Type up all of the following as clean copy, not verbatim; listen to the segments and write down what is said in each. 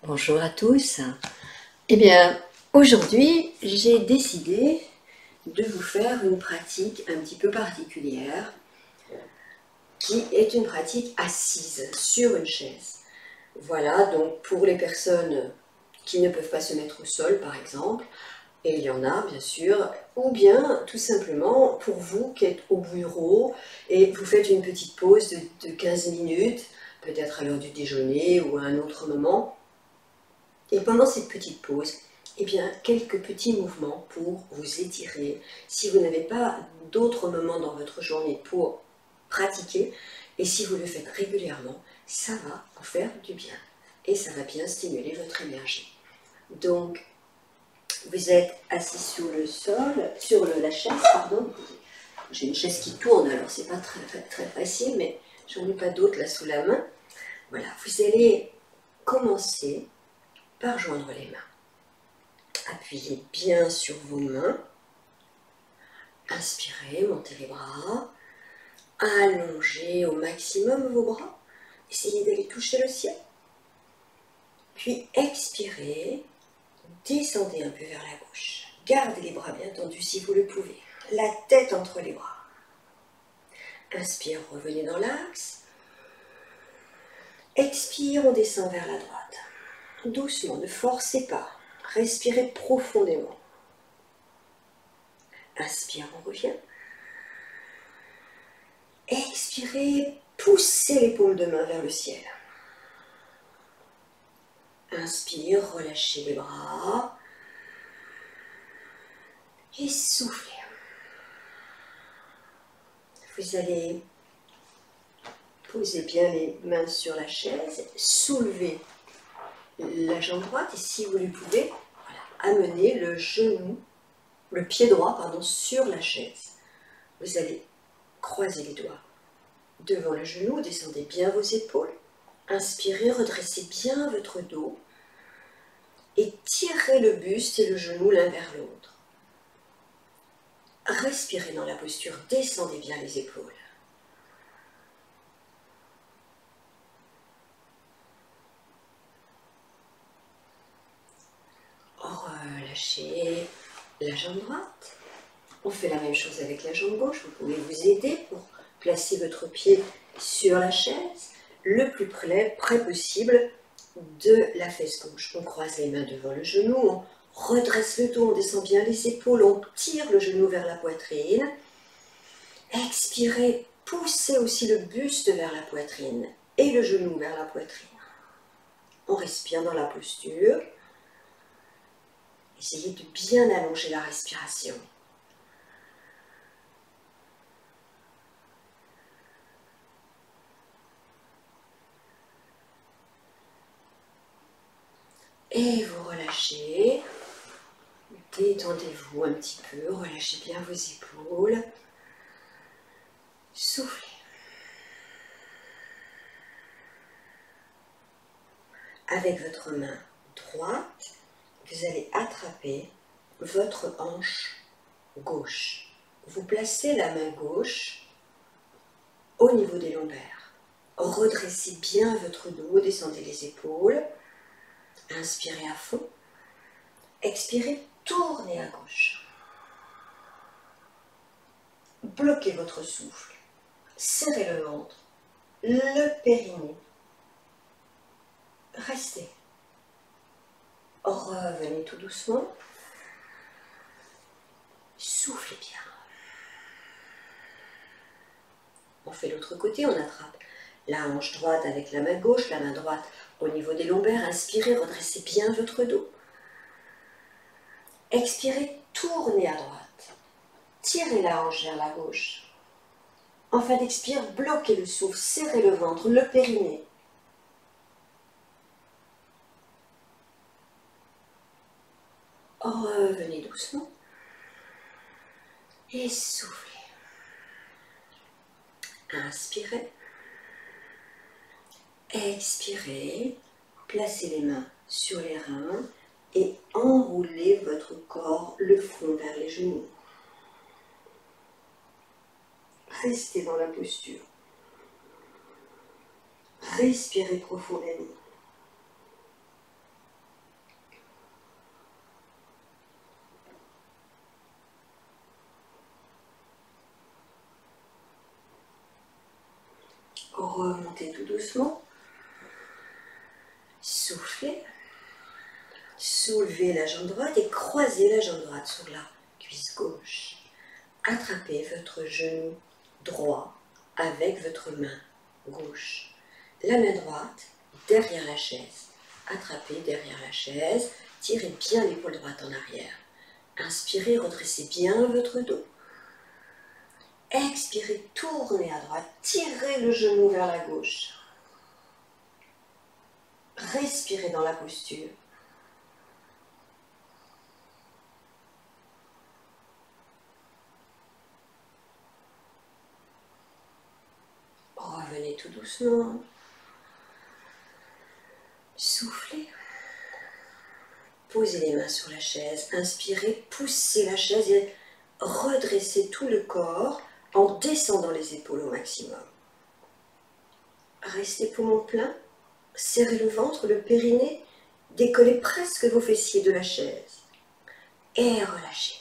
Bonjour à tous. Eh bien, aujourd'hui, j'ai décidé de vous faire une pratique un petit peu particulière, qui est une pratique assise sur une chaise. Voilà, donc pour les personnes qui ne peuvent pas se mettre au sol, par exemple, et il y en a bien sûr, ou bien tout simplement pour vous qui êtes au bureau et vous faites une petite pause de 15 minutes, peut-être à l'heure du déjeuner ou à un autre moment. Et pendant cette petite pause, eh bien, quelques petits mouvements pour vous étirer. Si vous n'avez pas d'autres moments dans votre journée pour pratiquer, et si vous le faites régulièrement, ça va vous faire du bien. Et ça va bien stimuler votre énergie. Donc, vous êtes assis sur le sol, sur la chaise, pardon. J'ai une chaise qui tourne, alors c'est pas très facile, mais j'en ai pas d'autre là sous la main. Voilà, vous allez commencer par joindre les mains. Appuyez bien sur vos mains. Inspirez, montez les bras. Allongez au maximum vos bras. Essayez d'aller toucher le ciel. Puis expirez. Descendez un peu vers la gauche. Gardez les bras bien tendus si vous le pouvez. La tête entre les bras. Inspire, revenez dans l'axe. Expire, on descend vers la droite. Doucement, ne forcez pas. Respirez profondément. Inspire, on revient. Expirez, poussez les paumes de main vers le ciel. Inspire, relâchez les bras. Et soufflez. Vous allez poser bien les mains sur la chaise, soulever la jambe droite et si vous le pouvez, voilà, amener le pied droit, sur la chaise. Vous allez croiser les doigts devant le genou, descendez bien vos épaules. Inspirez, redressez bien votre dos et tirez le buste et le genou l'un vers l'autre. Respirez dans la posture, descendez bien les épaules. Relâchez la jambe droite. On fait la même chose avec la jambe gauche. Vous pouvez vous aider pour placer votre pied sur la chaise, le plus près possible de la fesse gauche. On croise les mains devant le genou, on redresse le dos, on descend bien les épaules, on tire le genou vers la poitrine. Expirez, poussez aussi le buste vers la poitrine et le genou vers la poitrine. On respire dans la posture. Essayez de bien allonger la respiration. Et vous relâchez. Détendez-vous un petit peu, relâchez bien vos épaules. Soufflez. Avec votre main droite, vous allez attraper votre hanche gauche. Vous placez la main gauche au niveau des lombaires. Redressez bien votre dos, descendez les épaules. Inspirez à fond. Expirez, tournez à gauche. Bloquez votre souffle. Serrez le ventre, le périnée. Restez. Revenez tout doucement. Soufflez bien. On fait l'autre côté, on attrape la hanche droite avec la main gauche, la main droite au niveau des lombaires. Inspirez, redressez bien votre dos. Expirez, tournez à droite. Tirez la hanche vers la gauche. En fin d'expire, bloquez le souffle, serrez le ventre, le périnée. Revenez doucement. Et soufflez. Inspirez. Expirez. Placez les mains sur les reins et enroulez votre corps, le front vers les genoux. Restez dans la posture. Respirez profondément. Remontez tout doucement. Soufflez. Soulevez la jambe droite et croisez la jambe droite sur la cuisse gauche. Attrapez votre genou droit avec votre main gauche. La main droite derrière la chaise. Attrapez derrière la chaise. Tirez bien l'épaule droite en arrière. Inspirez, redressez bien votre dos. Expirez, tournez à droite. Tirez le genou vers la gauche. Respirez dans la posture. Revenez tout doucement. Soufflez. Posez les mains sur la chaise. Inspirez, poussez la chaise et redressez tout le corps en descendant les épaules au maximum. Restez poumon plein. Serrez le ventre, le périnée. Décollez presque vos fessiers de la chaise. Et relâchez.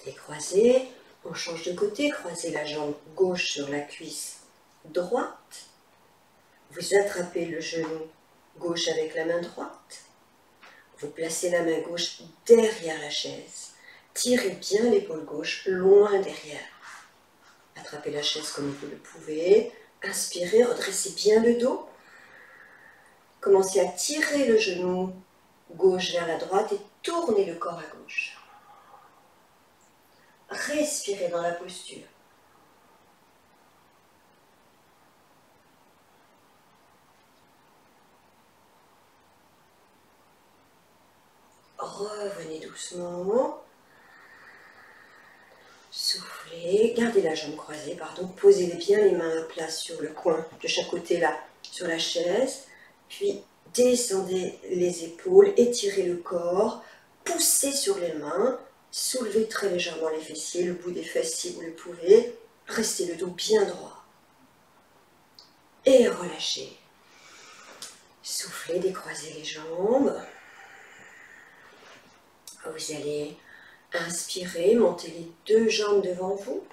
Décroisez. On change de côté, croisez la jambe gauche sur la cuisse droite. Vous attrapez le genou gauche avec la main droite. Vous placez la main gauche derrière la chaise. Tirez bien l'épaule gauche loin derrière. Attrapez la chaise comme vous le pouvez. Inspirez, redressez bien le dos. Commencez à tirer le genou gauche vers la droite et tournez le corps à gauche. Respirez dans la posture. Revenez doucement. Soufflez. Gardez la jambe croisée, pardon. Posez bien les mains à plat sur le coin de chaque côté là, sur la chaise. Puis descendez les épaules, étirez le corps, poussez sur les mains. Soulevez très légèrement les fessiers, le bout des fesses si vous le pouvez. Restez le dos bien droit. Et relâchez. Soufflez, décroisez les jambes. Vous allez inspirer, monter les deux jambes devant vous.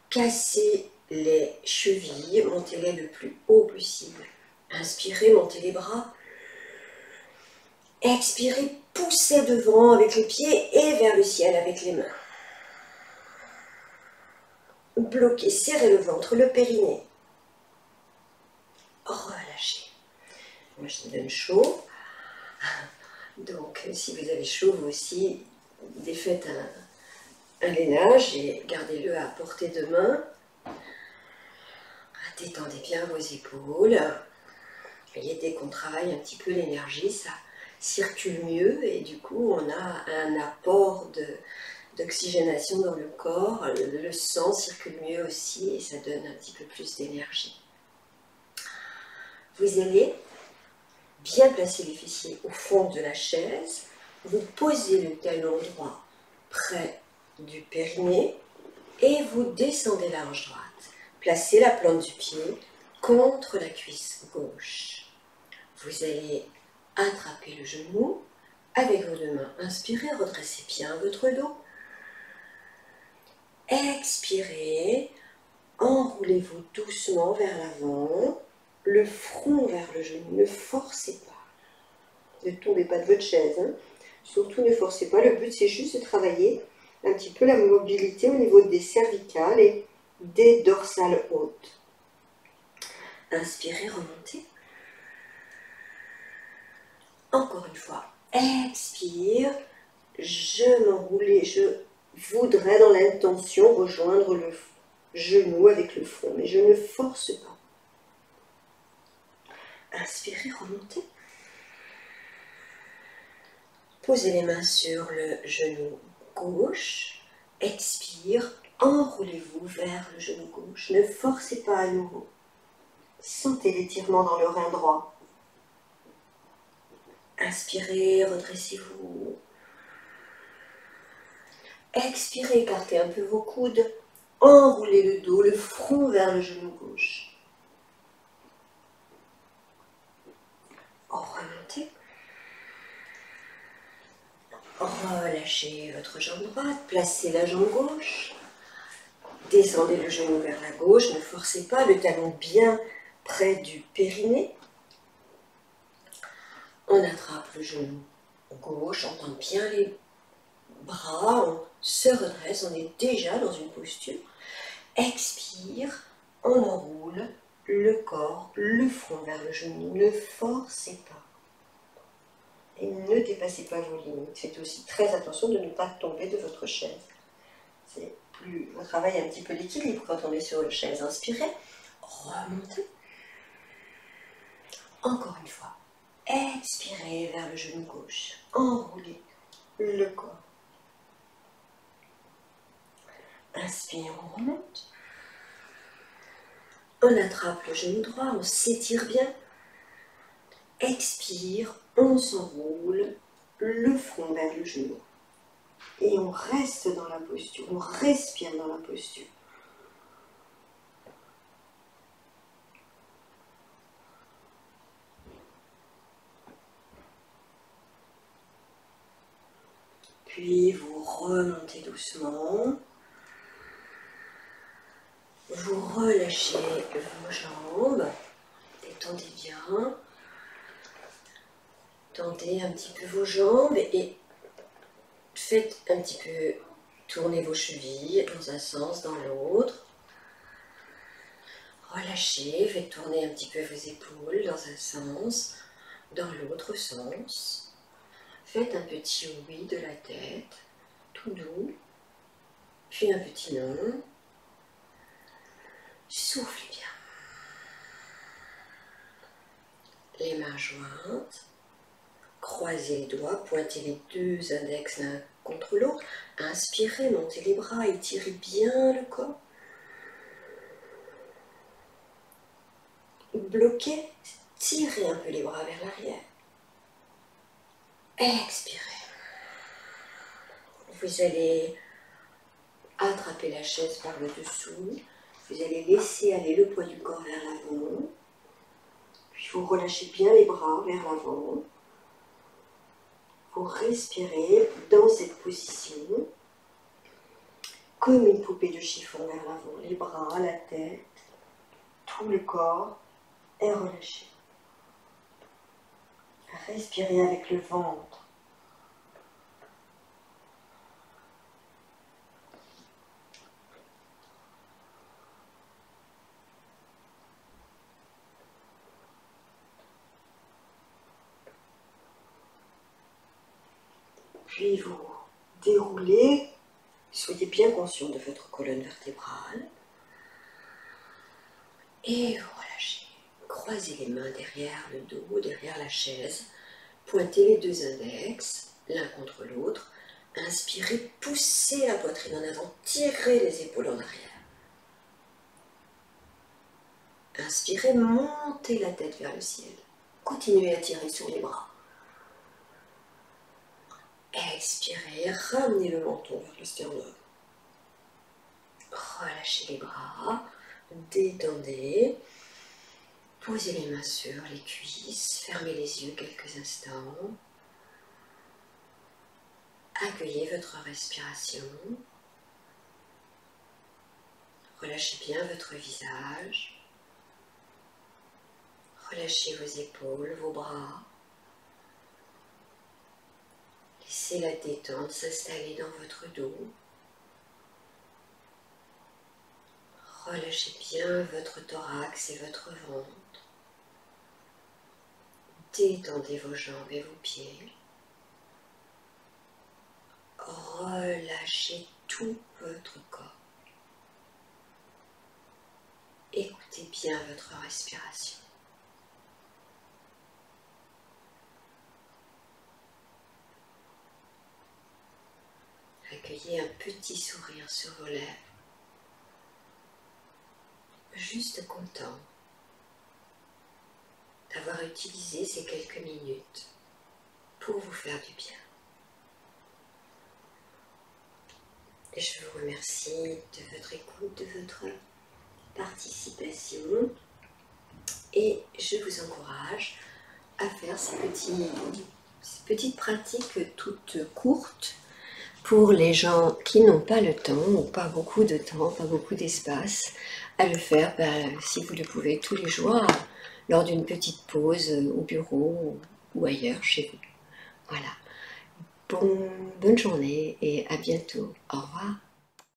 Cassez les chevilles, montez-les le plus haut possible. Inspirez, montez les bras. Expirez, poussez devant avec les pieds et vers le ciel avec les mains. Bloquez, serrez le ventre, le périnée. Relâchez. Moi, je me donne chaud. Donc, si vous avez chaud, vous aussi, défaites un lainage et gardez-le à portée de main. Détendez bien vos épaules. Et dès qu'on travaille un petit peu l'énergie, ça circule mieux et du coup on a un apport d'oxygénation dans le corps, le sang circule mieux aussi et ça donne un petit peu plus d'énergie. Vous allez bien placer les fessiers au fond de la chaise, vous posez le talon droit près du périnée et vous descendez la hanche droite. Placez la plante du pied contre la cuisse gauche. Vous allez attraper le genou avec vos deux mains. Inspirez, redressez bien votre dos. Expirez, enroulez-vous doucement vers l'avant, le front vers le genou. Ne forcez pas. Ne tombez pas de votre chaise. Hein. Surtout ne forcez pas. Le but c'est juste de travailler un petit peu la mobilité au niveau des cervicales et des dorsales hautes. Inspirez, remontez. Encore une fois, expire, je m'enroule et je voudrais dans l'intention rejoindre le genou avec le front, mais je ne force pas. Inspirez, remontez. Posez les mains sur le genou gauche, expire, enroulez-vous vers le genou gauche, ne forcez pas à nouveau. Sentez l'étirement dans le rein droit. Inspirez, redressez-vous. Expirez, écartez un peu vos coudes. Enroulez le dos, le front vers le genou gauche. Remontez. Relâchez votre jambe droite, placez la jambe gauche. Descendez le genou vers la gauche, ne forcez pas, le talon bien près du périnée. On attrape le genou gauche, on tend bien les bras, on se redresse, on est déjà dans une posture. Expire, on enroule le corps, le front vers le genou, ne forcez pas. Et ne dépassez pas vos limites. Faites aussi très attention de ne pas tomber de votre chaise. On travaille un petit peu l'équilibre quand on est sur une chaise. Inspirez, remontez. Encore une fois. Expirez vers le genou gauche. Enroulez le corps. Inspire, on remonte. On attrape le genou droit, on s'étire bien. Expire, on s'enroule, le front vers le genou. Et on reste dans la posture, on respire dans la posture. Puis vous remontez doucement. Vous relâchez vos jambes. Détendez bien. Tendez un petit peu vos jambes et faites un petit peu tourner vos chevilles dans un sens, dans l'autre. Relâchez, faites tourner un petit peu vos épaules dans un sens, dans l'autre sens. Faites un petit oui de la tête, tout doux, puis un petit non. Soufflez bien. Les mains jointes, croisez les doigts, pointez les deux index l'un contre l'autre. Inspirez, montez les bras, étirez bien le corps. Bloquez, tirez un peu les bras vers l'arrière. Expirez. Vous allez attraper la chaise par le dessous. Vous allez laisser aller le poids du corps vers l'avant. Puis vous relâchez bien les bras vers l'avant. Vous respirez dans cette position, comme une poupée de chiffon vers l'avant. Les bras, la tête, tout le corps est relâché. Respirez avec le ventre. Puis vous déroulez, soyez bien conscient de votre colonne vertébrale. Et vous relâchez. Croisez les mains derrière le dos, derrière la chaise. Pointez les deux index, l'un contre l'autre. Inspirez, poussez la poitrine en avant, tirez les épaules en arrière. Inspirez, montez la tête vers le ciel. Continuez à tirer sur les bras. Expirez, ramenez le menton vers le sternum. Relâchez les bras, détendez. Posez les mains sur les cuisses, fermez les yeux quelques instants. Accueillez votre respiration. Relâchez bien votre visage. Relâchez vos épaules, vos bras. Laissez la détente s'installer dans votre dos. Relâchez bien votre thorax et votre ventre. Détendez vos jambes et vos pieds. Relâchez tout votre corps. Écoutez bien votre respiration. Accueillez un petit sourire sur vos lèvres. Juste content d'avoir utilisé ces quelques minutes pour vous faire du bien. Et je vous remercie de votre écoute, de votre participation. Et je vous encourage à faire ces petites pratiques toutes courtes Pour les gens qui n'ont pas le temps, ou pas beaucoup de temps, pas beaucoup d'espace, à le faire, si vous le pouvez, tous les jours, lors d'une petite pause au bureau ou ailleurs chez vous. Voilà. Bonne journée et à bientôt. Au revoir.